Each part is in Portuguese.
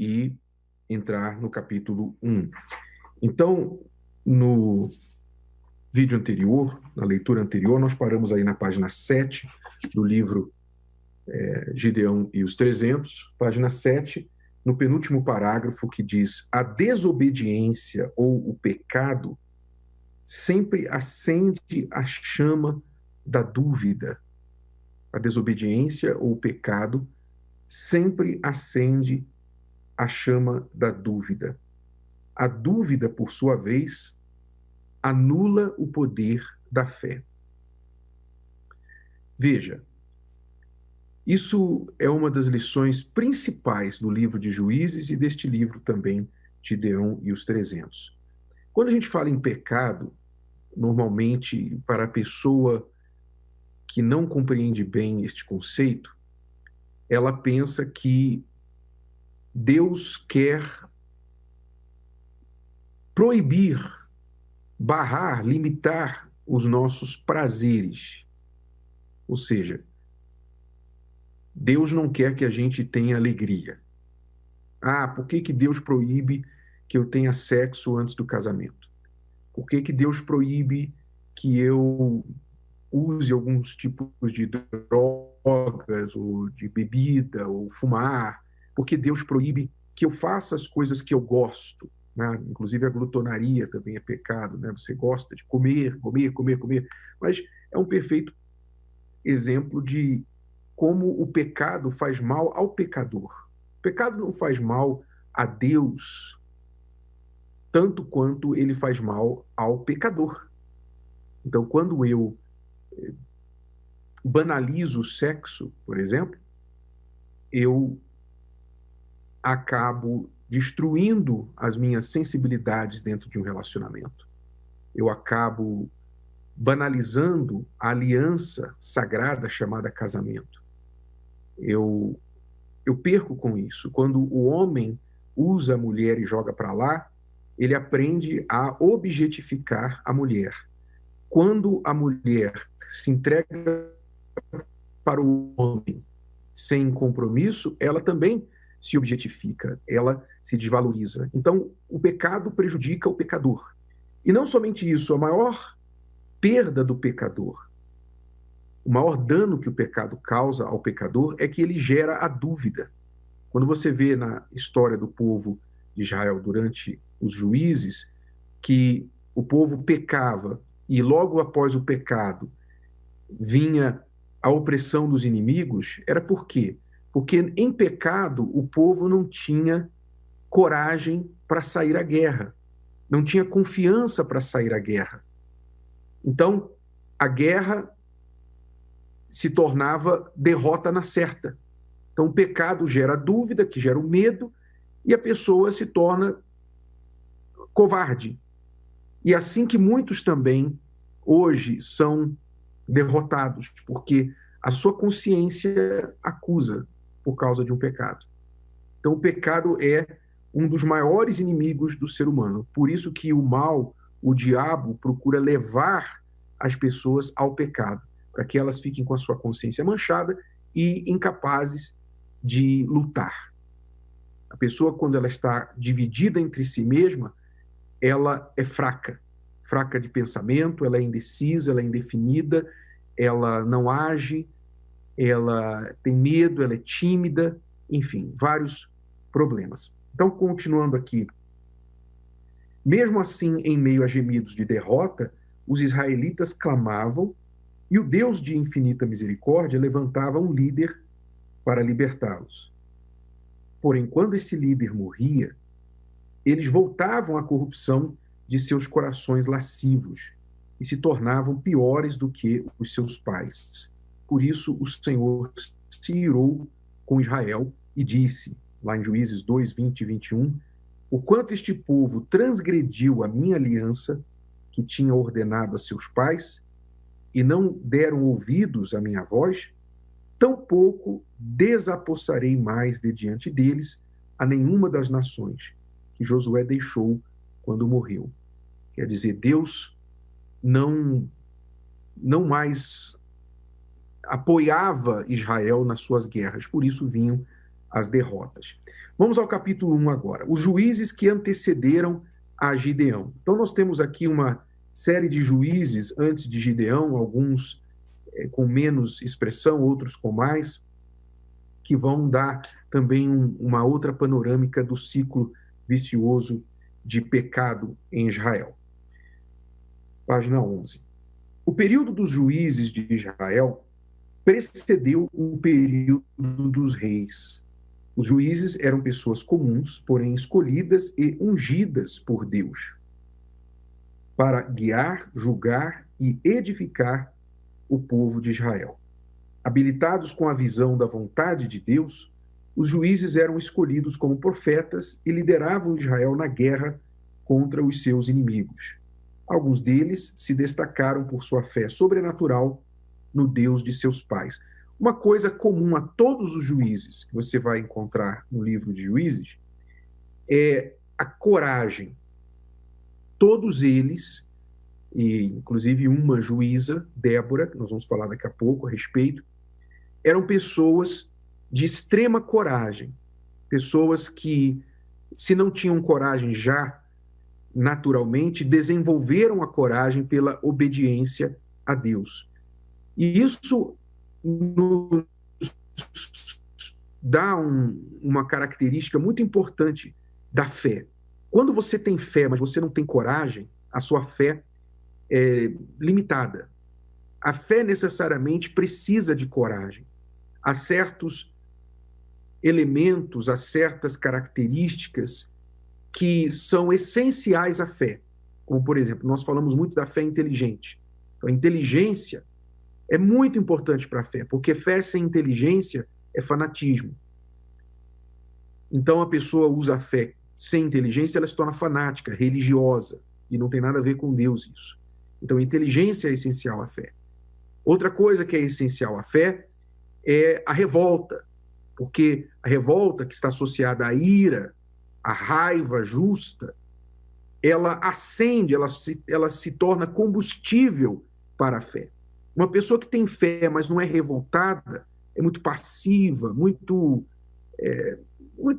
e entrar no capítulo 1. Então, no vídeo anterior, na leitura anterior, nós paramos aí na página 7 do livro Gideão e os 300, página 7, no penúltimo parágrafo, que diz: a desobediência ou o pecado sempre acende a chama da dúvida. A desobediência ou o pecado sempre acende a chama da dúvida. A dúvida, por sua vez, anula o poder da fé. Veja, isso é uma das lições principais do livro de Juízes e deste livro também, Gideão e os 300. Quando a gente fala em pecado, normalmente, para a pessoa que não compreende bem este conceito, ela pensa que Deus quer proibir, barrar, limitar os nossos prazeres. Ou seja, Deus não quer que a gente tenha alegria. Ah, por que Deus proíbe que eu tenha sexo antes do casamento? Por que Deus proíbe que eu use alguns tipos de drogas, ou de bebida, ou fumar? Por que Deus proíbe que eu faça as coisas que eu gosto? Né? Inclusive a glutonaria também é pecado, né? Você gosta de comer, comer, comer, comer, mas é um perfeito exemplo de como o pecado faz mal ao pecador. O pecado não faz mal a Deus tanto quanto ele faz mal ao pecador. Então, quando eu banalizo o sexo, por exemplo, eu acabo destruindo as minhas sensibilidades dentro de um relacionamento. Eu acabo banalizando a aliança sagrada chamada casamento. Eu perco com isso. Quando o homem usa a mulher e joga para lá, ele aprende a objetificar a mulher. Quando a mulher se entrega para o homem sem compromisso, ela também se objetifica, ela se desvaloriza. Então, o pecado prejudica o pecador. E não somente isso, a maior perda do pecador, o maior dano que o pecado causa ao pecador é que ele gera a dúvida. Quando você vê na história do povo de Israel durante os juízes, que o povo pecava e logo após o pecado vinha a opressão dos inimigos, era por quê? Porque em pecado o povo não tinha coragem para sair à guerra, não tinha confiança para sair à guerra. Então, a guerra se tornava derrota na certa. Então, o pecado gera dúvida, que gera o medo, e a pessoa se torna covarde. E assim que muitos também hoje são derrotados, porque a sua consciência acusa por causa de um pecado. Então, o pecado é um dos maiores inimigos do ser humano. Por isso que o mal, o diabo, procura levar as pessoas ao pecado, para que elas fiquem com a sua consciência manchada e incapazes de lutar. A pessoa, quando ela está dividida entre si mesma, ela é fraca, fraca de pensamento, ela é indecisa, ela é indefinida, ela não age, ela tem medo, ela é tímida, enfim, vários problemas. Então, continuando aqui, mesmo assim, em meio a gemidos de derrota, os israelitas clamavam e o Deus de infinita misericórdia levantava um líder para libertá-los. Porém, quando esse líder morria, eles voltavam à corrupção de seus corações lascivos e se tornavam piores do que os seus pais. Por isso, o Senhor se irou com Israel e disse, lá em Juízes 2, 20 e 21, o quanto este povo transgrediu a minha aliança, que tinha ordenado a seus pais, e não deram ouvidos à minha voz, tampouco desapossarei mais de diante deles a nenhuma das nações que Josué deixou quando morreu. Quer dizer, Deus não mais apoiava Israel nas suas guerras, por isso vinham as derrotas. Vamos ao capítulo 1 agora. Os juízes que antecederam a Gideão. Então nós temos aqui uma série de juízes antes de Gideão, alguns com menos expressão, outros com mais, que vão dar também uma outra panorâmica do ciclo vicioso de pecado em Israel. Página 11. O período dos juízes de Israel precedeu o período dos reis. Os juízes eram pessoas comuns, porém escolhidas e ungidas por Deus para guiar, julgar e edificar o povo de Israel. Habilitados com a visão da vontade de Deus, os juízes eram escolhidos como profetas e lideravam Israel na guerra contra os seus inimigos. Alguns deles se destacaram por sua fé sobrenatural no Deus de seus pais. Uma coisa comum a todos os juízes que você vai encontrar no livro de Juízes é a coragem. Todos eles, e inclusive uma juíza, Débora, que nós vamos falar daqui a pouco a respeito, eram pessoas de extrema coragem, pessoas que, se não tinham coragem já naturalmente, desenvolveram a coragem pela obediência a Deus. E isso nos dá uma característica muito importante da fé. Quando você tem fé, mas você não tem coragem, a sua fé é limitada. A fé necessariamente precisa de coragem. Há certos elementos, há certas características que são essenciais à fé. Como, por exemplo, nós falamos muito da fé inteligente. Então, a inteligência é muito importante para a fé, porque fé sem inteligência é fanatismo. Então, a pessoa usa a fé sem inteligência, ela se torna fanática, religiosa, e não tem nada a ver com Deus isso. Então, a inteligência é essencial à fé. Outra coisa que é essencial à fé é a revolta, porque a revolta que está associada à ira, à raiva justa, ela acende, ela se torna combustível para a fé. Uma pessoa que tem fé, mas não é revoltada, é muito passiva, muito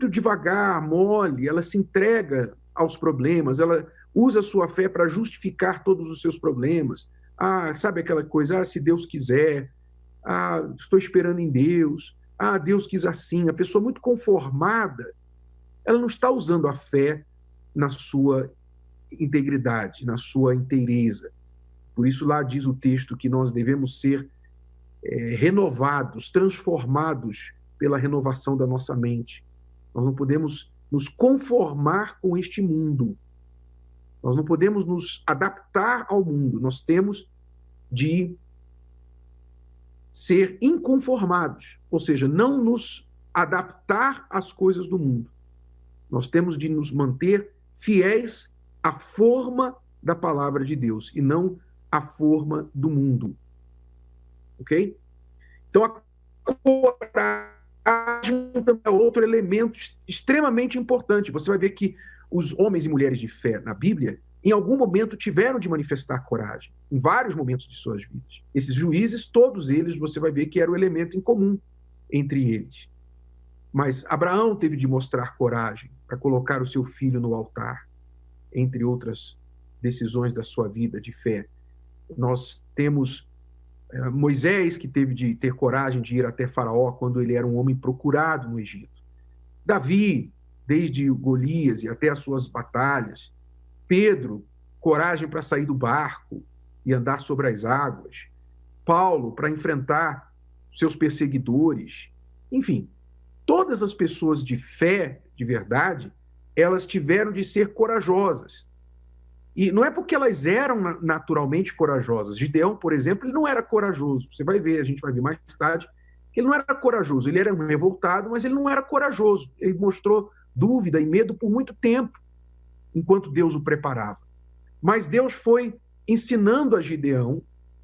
devagar, mole, ela se entrega aos problemas, ela usa a sua fé para justificar todos os seus problemas. Sabe aquela coisa, se Deus quiser, estou esperando em Deus, Deus quis assim. A pessoa muito conformada, ela não está usando a fé na sua integridade, na sua inteireza. Por isso lá diz o texto que nós devemos ser renovados, transformados pela renovação da nossa mente. Nós não podemos nos conformar com este mundo. Nós não podemos nos adaptar ao mundo. Nós temos de ser inconformados, ou seja, não nos adaptar às coisas do mundo. Nós temos de nos manter fiéis à forma da palavra de Deus e não à forma do mundo. Ok? Então, a coragem é outro elemento extremamente importante. Você vai ver que os homens e mulheres de fé na Bíblia, em algum momento, tiveram de manifestar coragem, em vários momentos de suas vidas. Esses juízes, todos eles, você vai ver que era o elemento em comum entre eles. Mas Abraão teve de mostrar coragem para colocar o seu filho no altar, entre outras decisões da sua vida de fé. Nós temos Moisés, que teve de ter coragem de ir até Faraó quando ele era um homem procurado no Egito. Davi, desde Golias e até as suas batalhas. Pedro, coragem para sair do barco e andar sobre as águas. Paulo, para enfrentar seus perseguidores. Enfim, todas as pessoas de fé, de verdade, elas tiveram de ser corajosas. E não é porque elas eram naturalmente corajosas. Gideão, por exemplo, ele não era corajoso. Você vai ver, a gente vai ver mais tarde, que ele não era corajoso. Ele era um revoltado, mas ele não era corajoso. Ele mostrou dúvida e medo por muito tempo, enquanto Deus o preparava. Mas Deus foi ensinando a Gideão,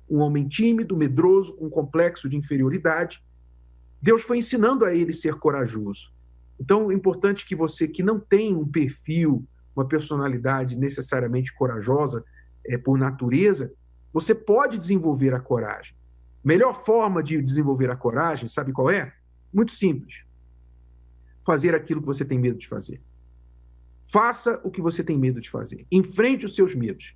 um homem tímido, medroso, com um complexo de inferioridade, Deus foi ensinando a ele ser corajoso. Então, é importante que você que não tem um perfil, uma personalidade necessariamente corajosa por natureza, você pode desenvolver a coragem. Melhor forma de desenvolver a coragem, sabe qual é? Muito simples. fazer aquilo que você tem medo de fazer. Faça o que você tem medo de fazer. Enfrente os seus medos.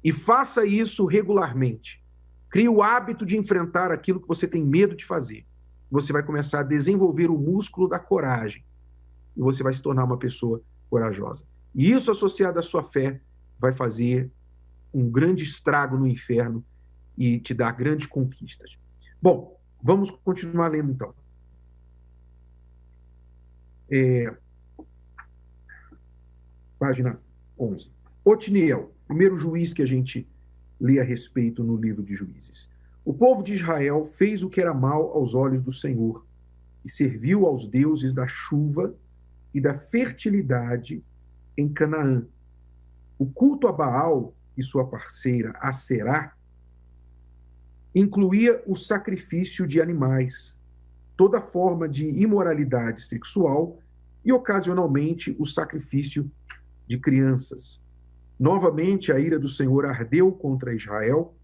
E faça isso regularmente. Crie o hábito de enfrentar aquilo que você tem medo de fazer. Você vai começar a desenvolver o músculo da coragem. E você vai se tornar uma pessoa corajosa. E isso, associado à sua fé, vai fazer um grande estrago no inferno e te dar grandes conquistas. Bom, vamos continuar lendo então. Página 11. Otniel, primeiro juiz que a gente lê a respeito no livro de Juízes. O povo de Israel fez o que era mal aos olhos do Senhor e serviu aos deuses da chuva e da fertilidade em Canaã. O culto a Baal e sua parceira Aserá incluía o sacrifício de animais, toda forma de imoralidade sexual e, ocasionalmente, o sacrifício de crianças. Novamente, a ira do Senhor ardeu contra Israel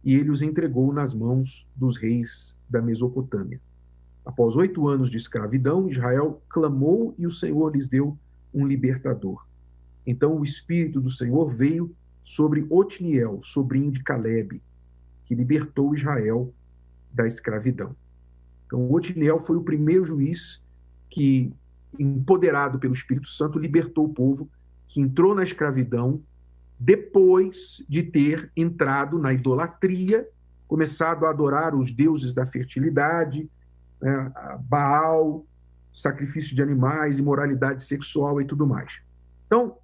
e ele os entregou nas mãos dos reis da Mesopotâmia. Após 8 anos de escravidão, Israel clamou e o Senhor lhes deu um libertador. Então o Espírito do Senhor veio sobre Otniel, sobrinho de Calebe, que libertou Israel da escravidão. Então Otniel foi o primeiro juiz que, empoderado pelo Espírito Santo, libertou o povo que entrou na escravidão depois de ter entrado na idolatria, começado a adorar os deuses da fertilidade, né, Baal, sacrifício de animais, imoralidade sexual e tudo mais. Então,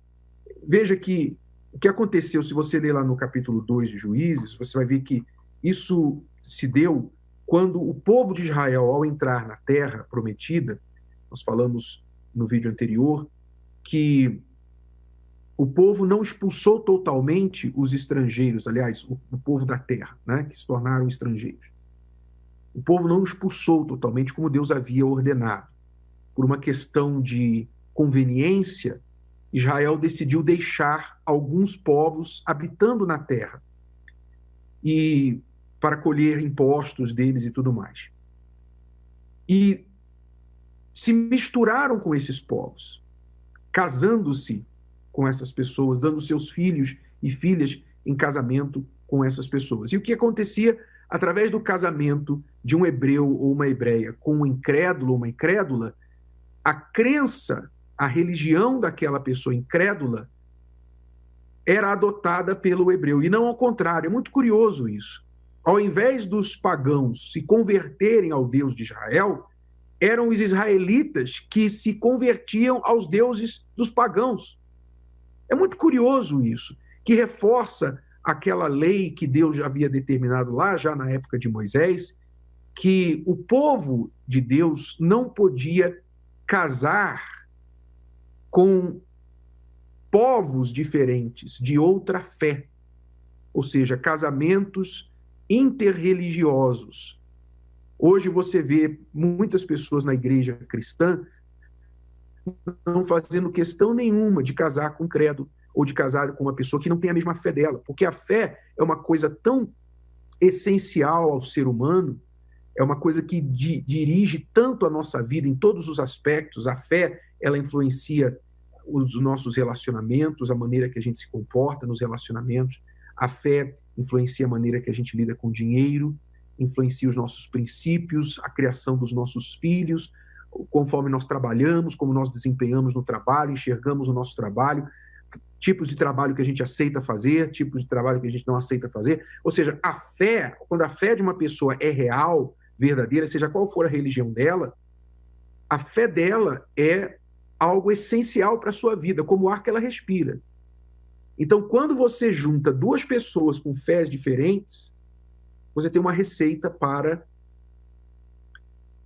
veja que o que aconteceu, se você ler lá no capítulo 2 de Juízes, você vai ver que isso se deu quando o povo de Israel, ao entrar na terra prometida, nós falamos no vídeo anterior, que o povo não expulsou totalmente os estrangeiros, aliás, o povo da terra, né, que se tornaram estrangeiros. O povo não expulsou totalmente como Deus havia ordenado. Por uma questão de conveniência, Israel decidiu deixar alguns povos habitando na terra e para colher impostos deles e tudo mais. E se misturaram com esses povos, casando-se com essas pessoas, dando seus filhos e filhas em casamento com essas pessoas. E o que acontecia através do casamento de um hebreu ou uma hebreia com um incrédulo ou uma incrédula, a crença, a religião daquela pessoa incrédula era adotada pelo hebreu, e não ao contrário. É muito curioso isso. Ao invés dos pagãos se converterem ao Deus de Israel, eram os israelitas que se convertiam aos deuses dos pagãos. É muito curioso isso, que reforça aquela lei que Deus já havia determinado lá, já na época de Moisés, que o povo de Deus não podia casar com povos diferentes, de outra fé, ou seja, casamentos interreligiosos. Hoje você vê muitas pessoas na igreja cristã não fazendo questão nenhuma de casar com um credo ou de casar com uma pessoa que não tem a mesma fé dela, porque a fé é uma coisa tão essencial ao ser humano, é uma coisa que dirige tanto a nossa vida em todos os aspectos. A fé, ela influencia os nossos relacionamentos, a maneira que a gente se comporta nos relacionamentos. A fé influencia a maneira que a gente lida com o dinheiro, influencia os nossos princípios, a criação dos nossos filhos, conforme nós trabalhamos, como nós desempenhamos no trabalho, enxergamos o nosso trabalho, tipos de trabalho que a gente aceita fazer, tipos de trabalho que a gente não aceita fazer. Ou seja, a fé, quando a fé de uma pessoa é real, verdadeira, seja qual for a religião dela, a fé dela é algo essencial para a sua vida, como o ar que ela respira. Então, quando você junta duas pessoas com fés diferentes, você tem uma receita para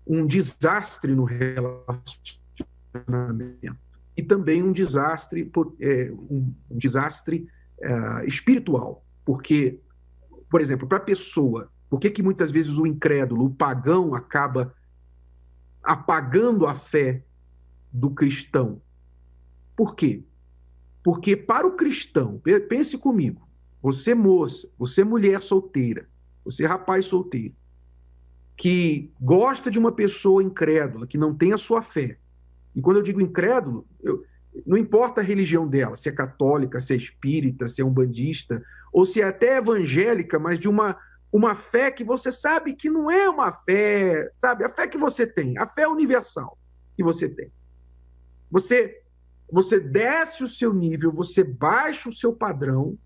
um desastre no relacionamento. E também um desastre, espiritual. Porque, por exemplo, para a pessoa, por que muitas vezes o incrédulo, o pagão, acaba apagando a fé do cristão? Por quê? Porque para o cristão, pense comigo, você moça, você mulher solteira, você rapaz solteiro, que gosta de uma pessoa incrédula, que não tem a sua fé, E quando eu digo incrédulo, não importa a religião dela, se é católica, se é espírita, se é umbandista, ou se é até evangélica, mas de uma fé que você sabe que não é uma fé, sabe? A fé que você tem, a fé universal que você tem. Você desce o seu nível, você baixa o seu padrão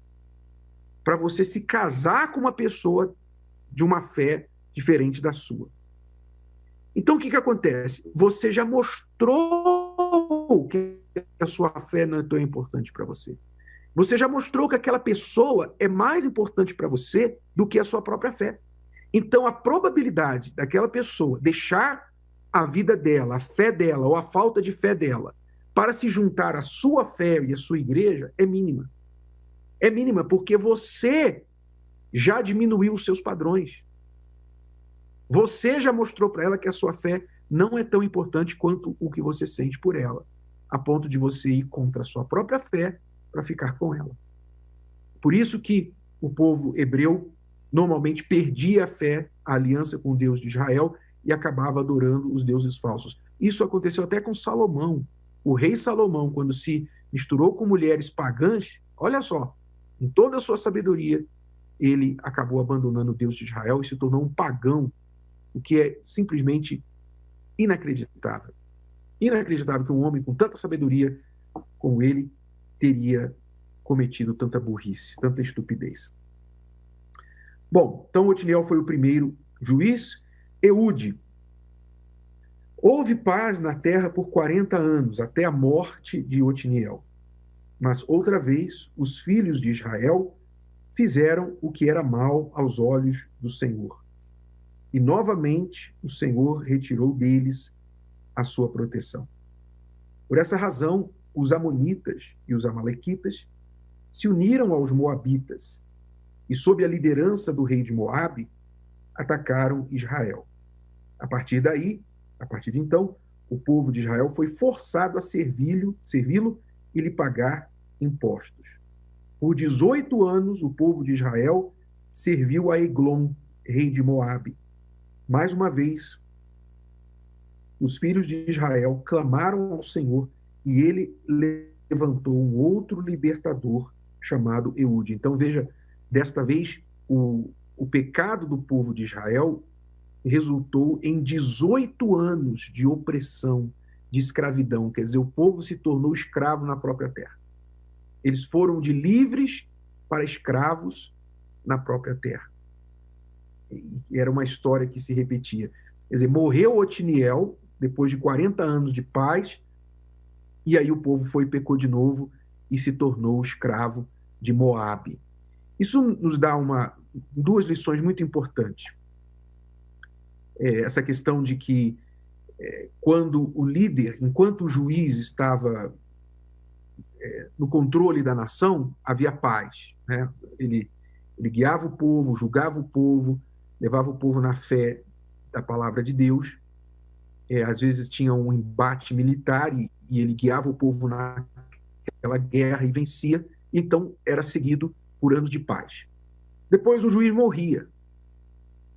para você se casar com uma pessoa de uma fé diferente da sua. Então, o que acontece? Você já mostrou que a sua fé não é tão importante para você. Você já mostrou que aquela pessoa é mais importante para você do que a sua própria fé. Então, a probabilidade daquela pessoa deixar a vida dela, a fé dela ou a falta de fé dela para se juntar à sua fé e à sua igreja é mínima. É mínima porque você já diminuiu os seus padrões. Você já mostrou para ela que a sua fé não é tão importante quanto o que você sente por ela, a ponto de você ir contra a sua própria fé para ficar com ela. Por isso que o povo hebreu normalmente perdia a fé, a aliança com o Deus de Israel e acabava adorando os deuses falsos. Isso aconteceu até com Salomão. O rei Salomão, quando se misturou com mulheres pagãs, olha só, em toda a sua sabedoria, ele acabou abandonando o Deus de Israel e se tornou um pagão, o que é simplesmente inacreditável. Inacreditável que um homem com tanta sabedoria como ele teria cometido tanta burrice, tanta estupidez. Bom, então Otniel foi o primeiro juiz. Eude. Houve paz na terra por 40 anos, até a morte de Otniel. Mas outra vez, os filhos de Israel fizeram o que era mal aos olhos do Senhor. E novamente o Senhor retirou deles a sua proteção. Por essa razão, os amonitas e os amalequitas se uniram aos moabitas e, sob a liderança do rei de Moabe, atacaram Israel. A partir de então, o povo de Israel foi forçado a servi-lo e lhe pagar impostos. Por 18 anos, o povo de Israel serviu a Eglon, rei de Moabe. Mais uma vez, os filhos de Israel clamaram ao Senhor e ele levantou um outro libertador chamado Eude. Então, veja, desta vez, o pecado do povo de Israel resultou em 18 anos de opressão, de escravidão. Quer dizer, o povo se tornou escravo na própria terra. Eles foram de livres para escravos na própria terra. E era uma história que se repetia. Quer dizer, morreu Otniel, depois de 40 anos de paz, e aí o povo foi e pecou de novo e se tornou escravo de Moabe. Isso nos dá duas lições muito importantes. Essa questão de que quando o líder, enquanto o juiz estava no controle da nação, havia paz, né? Ele guiava o povo, julgava o povo, levava o povo na fé da palavra de Deus. Às vezes tinha um embate militar e ele guiava o povo naquela guerra e vencia, então era seguido por anos de paz. Depois o juiz morria.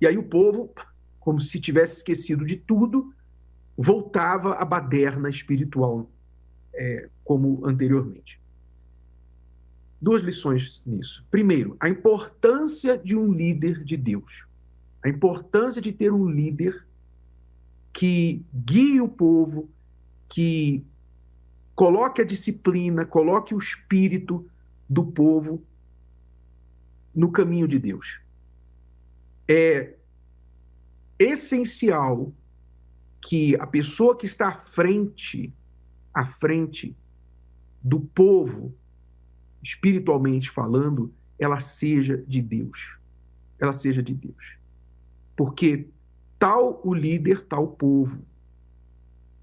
E aí o povo, como se tivesse esquecido de tudo, voltava à baderna espiritual, como anteriormente. Duas lições nisso. Primeiro, a importância de um líder de Deus. A importância de ter um líder que guie o povo, que coloque a disciplina, coloque o espírito do povo no caminho de Deus. É essencial que a pessoa que está à frente do povo, espiritualmente falando, ela seja de Deus. Ela seja de Deus. Porque tal o líder, tal o povo.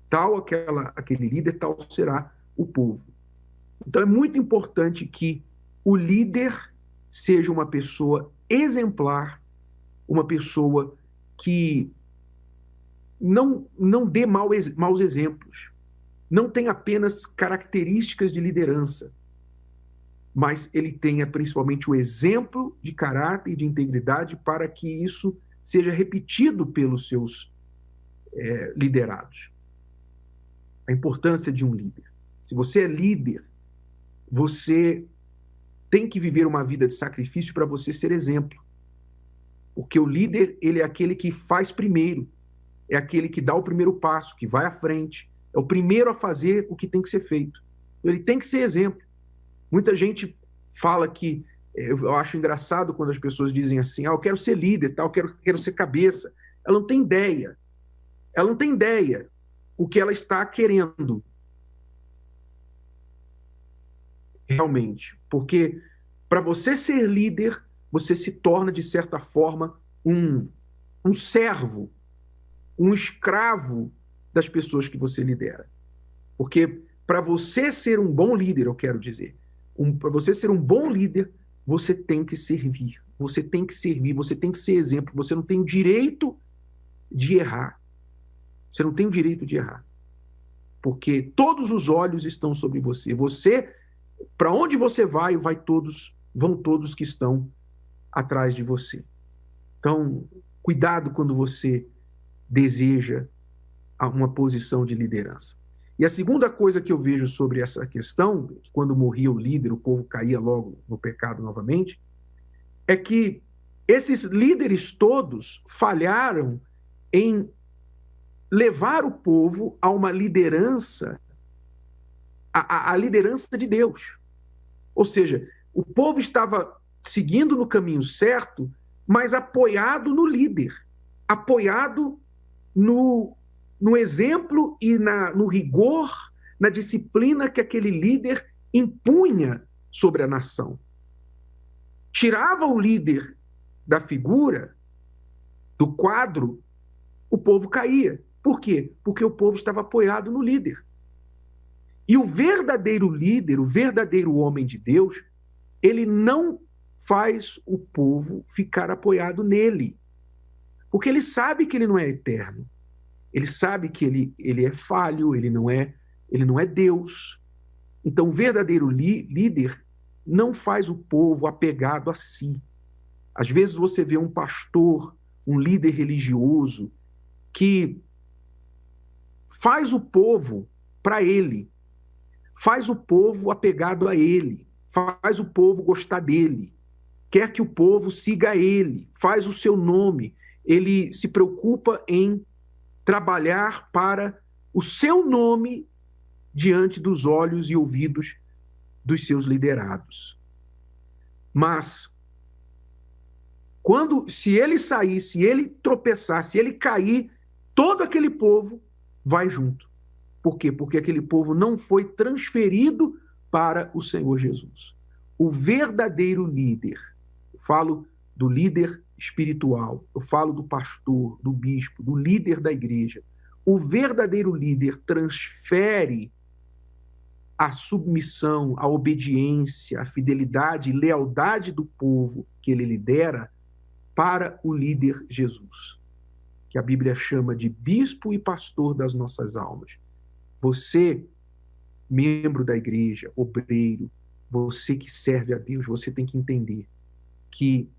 Tal aquele líder, tal será o povo. Então é muito importante que o líder seja uma pessoa exemplar, uma pessoa que não dê maus exemplos, não tem apenas características de liderança, mas ele tenha principalmente o exemplo de caráter e de integridade para que isso seja repetido pelos seus liderados. a importância de um líder. Se você é líder, você tem que viver uma vida de sacrifício para você ser exemplo. Porque o líder, ele é aquele que faz primeiro, é aquele que dá o primeiro passo, que vai à frente, é o primeiro a fazer o que tem que ser feito. Ele tem que ser exemplo. Muita gente fala que, eu acho engraçado quando as pessoas dizem assim, eu quero ser líder, tal, quero ser cabeça. Ela não tem ideia. Ela não tem ideia o que ela está querendo realmente. Porque para você ser líder, você se torna, de certa forma, um servo, um escravo das pessoas que você lidera. Porque para você ser um bom líder, eu quero dizer, para você ser um bom líder, você tem que servir. Você tem que servir, você tem que ser exemplo. Você não tem o direito de errar. Você não tem o direito de errar. Porque todos os olhos estão sobre você. Você, para onde você vai, vão todos que estão atrás de você. Então, cuidado quando você deseja uma posição de liderança. E a segunda coisa que eu vejo sobre essa questão, que quando morria o líder, o povo caía logo no pecado novamente, é que esses líderes todos falharam em levar o povo a uma liderança, a liderança de Deus. Ou seja, o povo estava seguindo no caminho certo, mas apoiado no líder, apoiado no exemplo e no rigor, na disciplina que aquele líder impunha sobre a nação. Tirava o líder da figura, do quadro, o povo caía. Por quê? Porque o povo estava apoiado no líder. E o verdadeiro líder, o verdadeiro homem de Deus, ele não faz o povo ficar apoiado nele. Porque ele sabe que ele não é eterno. Ele sabe que ele é falho, ele não é Deus. Então, o verdadeiro líder não faz o povo apegado a si. Às vezes você vê um pastor, um líder religioso, que faz o povo para ele, faz o povo apegado a ele, faz o povo gostar dele, quer que o povo siga ele, faz o seu nome, ele se preocupa em trabalhar para o seu nome diante dos olhos e ouvidos dos seus liderados. Mas, se ele sair, se ele tropeçar, se ele cair, todo aquele povo vai junto. Por quê? Porque aquele povo não foi transferido para o Senhor Jesus. O verdadeiro líder, eu falo do líder espiritual, eu falo do pastor, do bispo, do líder da igreja. O verdadeiro líder transfere a submissão, a obediência, a fidelidade e lealdade do povo que ele lidera para o líder Jesus, que a Bíblia chama de bispo e pastor das nossas almas. Você, membro da igreja, obreiro, você que serve a Deus, você tem que entender que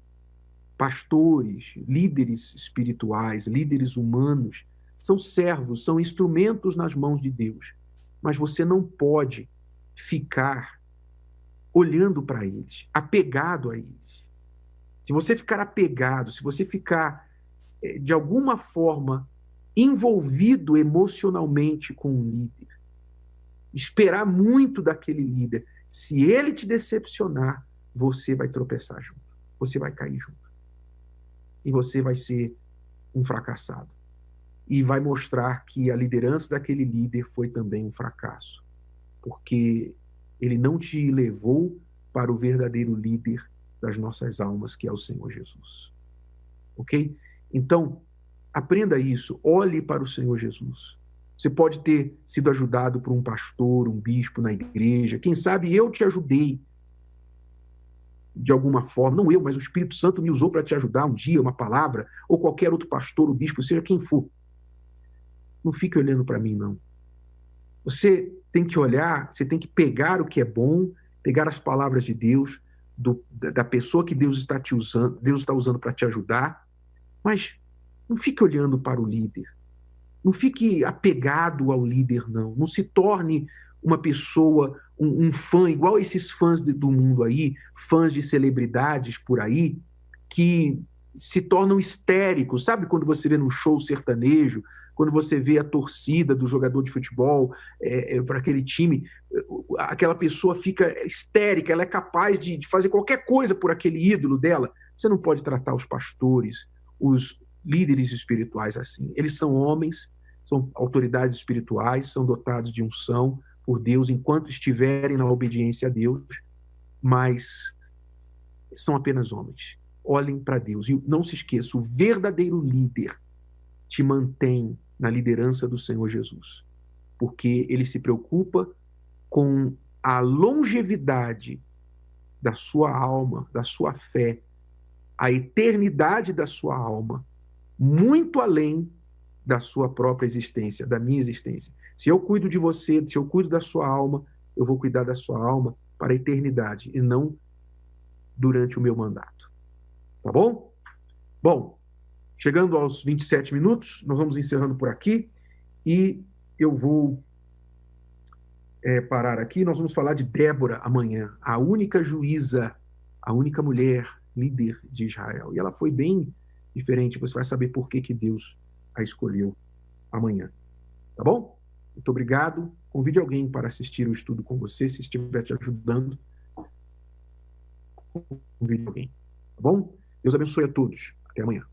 pastores, líderes espirituais, líderes humanos, são servos, são instrumentos nas mãos de Deus. Mas você não pode ficar olhando para eles, apegado a eles. Se você ficar apegado, se você ficar, de alguma forma, envolvido emocionalmente com um líder, esperar muito daquele líder, se ele te decepcionar, você vai tropeçar junto, você vai cair junto. E você vai ser um fracassado. E vai mostrar que a liderança daquele líder foi também um fracasso, porque ele não te levou para o verdadeiro líder das nossas almas, que é o Senhor Jesus. Ok? Então, aprenda isso, olhe para o Senhor Jesus. Você pode ter sido ajudado por um pastor, um bispo na igreja, quem sabe eu te ajudei de alguma forma, não eu, mas o Espírito Santo me usou para te ajudar um dia, uma palavra, ou qualquer outro pastor, o bispo, seja quem for. Não fique olhando para mim, não. Você tem que olhar, você tem que pegar o que é bom, pegar as palavras de Deus, da pessoa que Deus está usando para te ajudar, mas não fique olhando para o líder. Não fique apegado ao líder, não. Não se torne uma pessoa, um fã, igual esses fãs do mundo aí, fãs de celebridades por aí, que se tornam histéricos. Sabe quando você vê num show sertanejo, quando você vê a torcida do jogador de futebol para aquele time, aquela pessoa fica histérica, ela é capaz de fazer qualquer coisa por aquele ídolo dela. Você não pode tratar os pastores, os líderes espirituais assim. Eles são homens, são autoridades espirituais, são dotados de unção por Deus enquanto estiverem na obediência a Deus, mas são apenas homens. Olhem para Deus e não se esqueça, o verdadeiro líder te mantém na liderança do Senhor Jesus, porque ele se preocupa com a longevidade da sua alma, da sua fé, a eternidade da sua alma, muito além da sua própria existência, da minha existência. Se eu cuido de você, se eu cuido da sua alma, eu vou cuidar da sua alma para a eternidade e não durante o meu mandato. Tá bom? Bom, chegando aos 27 minutos, nós vamos encerrando por aqui e eu vou parar aqui. Nós vamos falar de Débora amanhã, a única juíza, a única mulher líder de Israel. E ela foi bem diferente. Você vai saber por que Deus a escolheu amanhã. Tá bom? Muito obrigado. Convide alguém para assistir o estudo com você, se estiver te ajudando. Convide alguém. Tá bom? Deus abençoe a todos. Até amanhã.